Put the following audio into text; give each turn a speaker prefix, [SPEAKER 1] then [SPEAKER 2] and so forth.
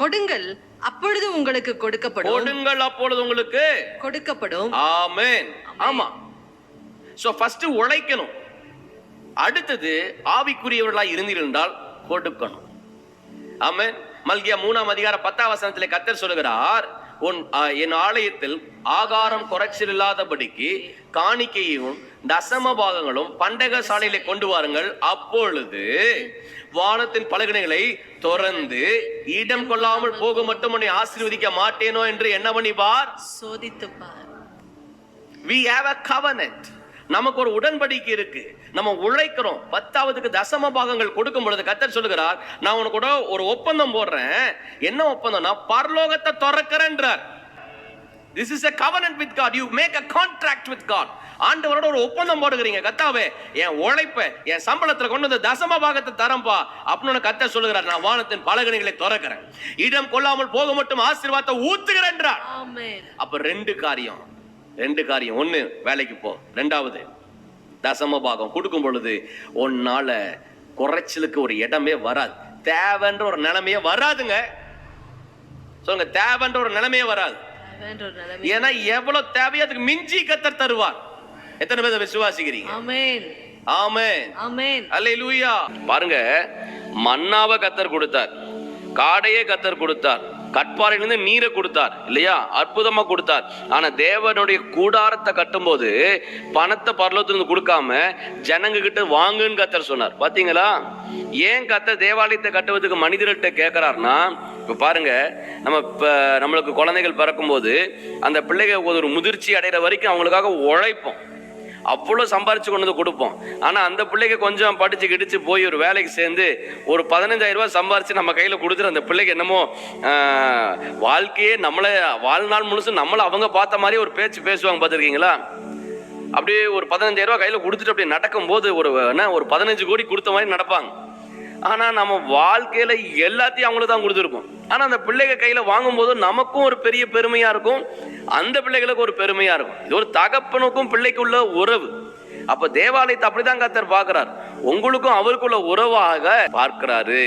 [SPEAKER 1] கொடுங்கள், அப்பொழுது உங்களுக்கு கொடுக்கப்படும்.
[SPEAKER 2] கொடுங்கள், அப்பொழுது உங்களுக்கு
[SPEAKER 1] கொடுக்கப்படும்.
[SPEAKER 2] ஆமென். ஆமா. சோ ஃபர்ஸ்ட் உழைக்கணும். அடுத்தது ஆவிக்குரியவர்களாய் இருந்தீர்கள் கொடுக்கணும். ஆமென். மல்கியா 3:10 கர்த்தர் சொல்லுகிறார், என் ஆலயத்தில் ஆகாரம் குறைச்சல் இல்லாதபடிக்கு காணிக்கையும் தசம பாகங்களும் பண்டக சாலையிலே கொண்டு வாருங்கள், அப்பொழுது வானத்தின் பலகணிகளை திறந்து இடம் கொள்ளாமல் போக மட்டும் உன்னை ஆசீர்வதிக்க மாட்டேனோ என்று என்ன பண்ணி பார்,
[SPEAKER 1] சோதித்து பார்.
[SPEAKER 2] We have a covenant. நமக்கு ஒரு உடன்படிக்கை இருக்கு. நம்ம உழைக்கிறோம். 10ஆவதுக்கு தசம பாகங்கள் கொடுக்கும் பொழுது கர்த்தர் சொல்லுகிறார், நான் உனக்கு கூட ஒரு ஒப்பந்தம் போடுறேன். என்ன ஒப்பந்தம்னா, பரலோகத்தை திறக்கிறேன்றார். This is a covenant with God. You make a contract with God. ஆண்டவரோட ஒரு ஒப்பந்தம் போடுகிறீங்க. கர்த்தாவே, என் உழைப்பை என் சம்பளத்துல கொண்டு வந்து தசம பாகத்தை தரம்பா அப்படின்னு கர்த்தர் சொல்லுகிறார். நான் வானத்தின் பலகணிகளை திறக்கிறேன், இடம் கொள்ளாமல் போக மட்டும் ஆசீர்வாதத்தை ஊத்துகிறேன்றார். அப்ப ரெண்டு காரியம். ஒண்ணு, வேலைக்கு போ. ரெண்டாவது, தசம பாகம் கொடுக்கும் பொழுது உன்னால குறைச்சலுக்கு ஒரு இடமே வராது. தேவைன்ற ஒரு நிலைமையே வராதுங்க. சொல்லுங்க, தேவைன்ற ஒரு நிலைமையே வராது. ஏன்னா எவ்வளவு தேவையோ அதுக்கு மிஞ்சி கர்த்தர் தருவார். எத்தனை பேர் விசுவாசிக்கிறீங்க?
[SPEAKER 1] ஆமென்.
[SPEAKER 2] ஆமென்.
[SPEAKER 1] ஆமென்.
[SPEAKER 2] அல்லேலூயா. பாருங்க, மன்னாவை கர்த்தர் கொடுத்தார், காடையே கர்த்தர் கொடுத்தார், கட்பாறையிலிருந்து நீரை கொடுத்தார் இல்லையா, அற்புதமா கொடுத்தார். ஆனா தேவனுடைய கூடாரத்தை கட்டும் போது பணத்தை பரலோகத்திலிருந்து கொடுக்காம ஜனங்க கிட்ட வாங்குன்னு கர்த்தர் சொன்னார். பாத்தீங்களா? ஏன் கர்த்தர் தேவாலயத்தை கட்டுவதற்கு மனிதர்கிட்ட கேட்கிறார்னா, இப்ப பாருங்க, நம்மளுக்கு குழந்தைகள் பிறக்கும் போது அந்த பிள்ளைகள் ஒரு முதிர்ச்சி அடைகிற வரைக்கும் அவங்களுக்காக உழைப்போம், அவ்வளோ சம்பாரிச்சு கொண்டு வந்து கொடுப்போம். ஆனால் அந்த பிள்ளைக்கு கொஞ்சம் படிச்சு கிடிச்சு போய் ஒரு வேலைக்கு சேர்ந்து ஒரு 15,000 ரூபாய் சம்பாரிச்சு நம்ம கையில் கொடுத்துரு, அந்த பிள்ளைக்கு என்னமோ வாழ்க்கையே நம்மளை வாழ்நாள் முழுசும் நம்மளை அவங்க பார்த்த மாதிரி ஒரு பேச்சு பேசுவாங்க. பார்த்துருக்கீங்களா? அப்படியே ஒரு 15,000 ரூபாய் கையில் கொடுத்துட்டு அப்படியே நடக்கும்போது ஒரு 15 கோடி கொடுத்த மாதிரி நடப்பாங்க. ஆனால் நம்ம வாழ்க்கையில் எல்லாத்தையும் அவங்களுக்கு தான் கொடுத்துருப்போம். ஆனால் அந்த பிள்ளைங்க கையில் வாங்கும்போது நமக்கும் ஒரு பெரிய பெருமையாக இருக்கும், அந்த பிள்ளைகளுக்கு ஒரு பெருமையாக இருக்கும். இது ஒரு தகப்பனுக்கும் பிள்ளைக்கு உள்ள உறவு. அப்போ தேவாலயத்தை அப்படிதான் கர்த்தர் பார்க்கிறார், உங்களுக்கும் அவருக்குள்ள உறவாக பார்க்கிறாரு.